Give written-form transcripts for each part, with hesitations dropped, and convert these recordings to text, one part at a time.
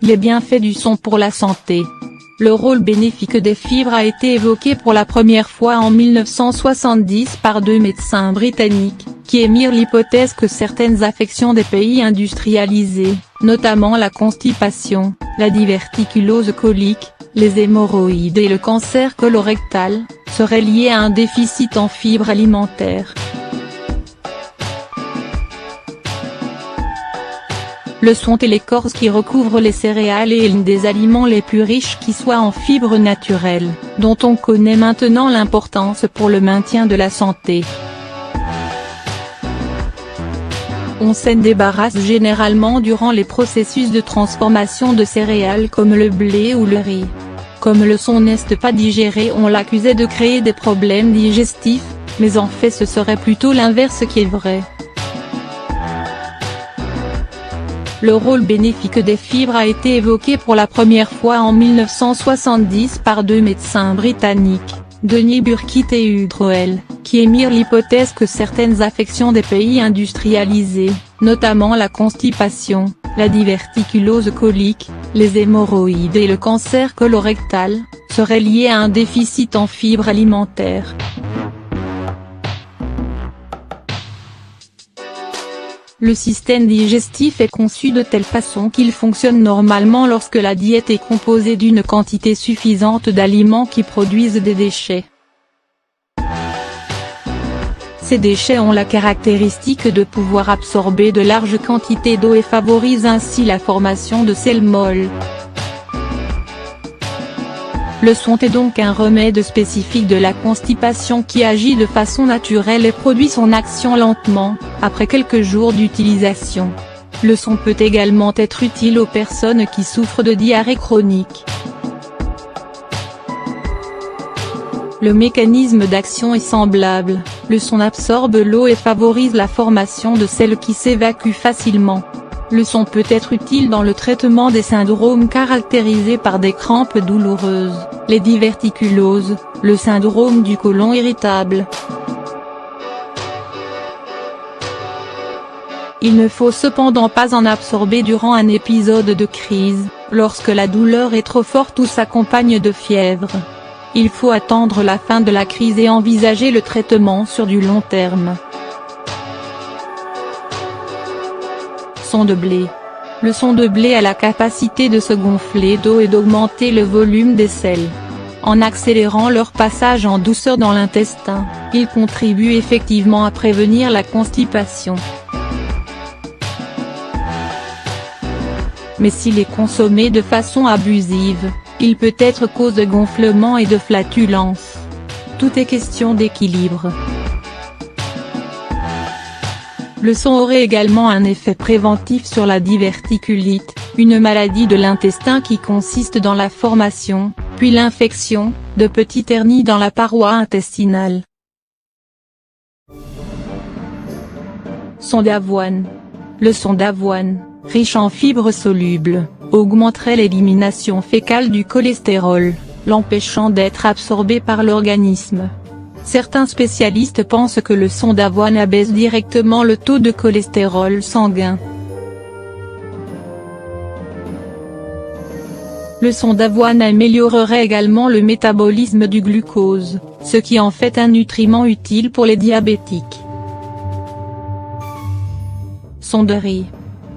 les bienfaits du son pour la santé. Le rôle bénéfique des fibres a été évoqué pour la première fois en 1970 par deux médecins britanniques, qui émirent l'hypothèse que certaines affections des pays industrialisés, notamment la constipation, la diverticulose colique, les hémorroïdes et le cancer colorectal, seraient liées à un déficit en fibres alimentaires. Le sont et l'écorce qui recouvre les céréales est l'un des aliments les plus riches qui soient en fibres naturelles, dont on connaît maintenant l'importance pour le maintien de la santé. On s'en débarrasse généralement durant les processus de transformation de céréales comme le blé ou le riz. Comme le son n'est pas digéré, on l'accusait de créer des problèmes digestifs, mais en fait ce serait plutôt l'inverse qui est vrai. Le rôle bénéfique des fibres a été évoqué pour la première fois en 1970 par deux médecins britanniques, Denis Burkitt et Hugh Roel, qui émirent l'hypothèse que certaines affections des pays industrialisés, notamment la constipation, la diverticulose colique, les hémorroïdes et le cancer colorectal, seraient liées à un déficit en fibres alimentaires. Le système digestif est conçu de telle façon qu'il fonctionne normalement lorsque la diète est composée d'une quantité suffisante d'aliments qui produisent des déchets. Ces déchets ont la caractéristique de pouvoir absorber de larges quantités d'eau et favorisent ainsi la formation de sels molles. Le son est donc un remède spécifique de la constipation qui agit de façon naturelle et produit son action lentement, après quelques jours d'utilisation. Le son peut également être utile aux personnes qui souffrent de diarrhée chronique. Le mécanisme d'action est semblable, le son absorbe l'eau et favorise la formation de sels qui s'évacuent facilement. Le son peut être utile dans le traitement des syndromes caractérisés par des crampes douloureuses, les diverticuloses, le syndrome du côlon irritable. Il ne faut cependant pas en absorber durant un épisode de crise, lorsque la douleur est trop forte ou s'accompagne de fièvre. Il faut attendre la fin de la crise et envisager le traitement sur du long terme. Son de blé. Le son de blé a la capacité de se gonfler d'eau et d'augmenter le volume des sels. En accélérant leur passage en douceur dans l'intestin, il contribue effectivement à prévenir la constipation. Mais s'il est consommé de façon abusive, il peut être cause de gonflement et de flatulence. Tout est question d'équilibre. Le son aurait également un effet préventif sur la diverticulite, une maladie de l'intestin qui consiste dans la formation, puis l'infection, de petites hernies dans la paroi intestinale. Son d'avoine. Le son d'avoine, riche en fibres solubles, augmenterait l'élimination fécale du cholestérol, l'empêchant d'être absorbé par l'organisme. Certains spécialistes pensent que le son d'avoine abaisse directement le taux de cholestérol sanguin. Le son d'avoine améliorerait également le métabolisme du glucose, ce qui en fait un nutriment utile pour les diabétiques. Son de riz.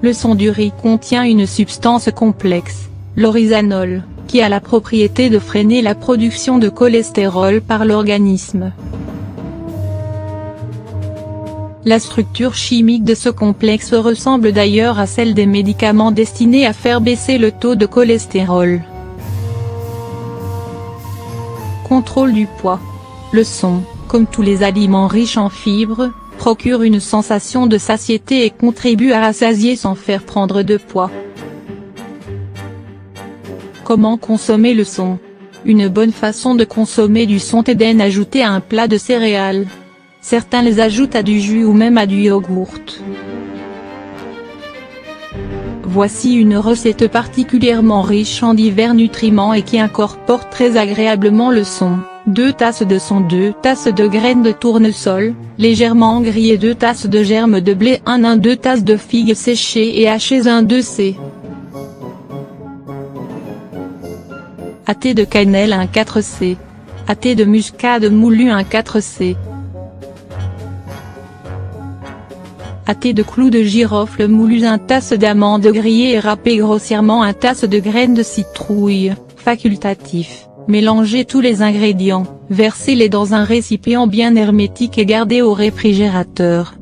Le son du riz contient une substance complexe, l'oryzanol, qui a la propriété de freiner la production de cholestérol par l'organisme. La structure chimique de ce complexe ressemble d'ailleurs à celle des médicaments destinés à faire baisser le taux de cholestérol. Contrôle du poids. Le son, comme tous les aliments riches en fibres, procure une sensation de satiété et contribue à rassasier sans faire prendre de poids. Comment consommer le son? Une bonne façon de consommer du son est d'en ajouter à un plat de céréales. Certains les ajoutent à du jus ou même à du yogourt. Voici une recette particulièrement riche en divers nutriments et qui incorpore très agréablement le son. 2 tasses de son, 2 tasses de graines de tournesol, légèrement grillées, 2 tasses de germes de blé, 2 tasses de figues séchées et hachées, 2 c. à thé de cannelle 1/4 c, à thé de muscade moulu 1/4 c, à thé de clous de girofle moulu 1 tasse d'amandes grillées et râpées grossièrement 1 tasse de graines de citrouille, facultatif. Mélangez tous les ingrédients, versez-les dans un récipient bien hermétique et gardez au réfrigérateur.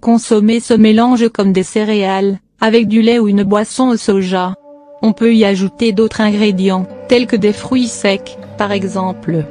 Consommez ce mélange comme des céréales, avec du lait ou une boisson au soja. On peut y ajouter d'autres ingrédients, tels que des fruits secs, par exemple.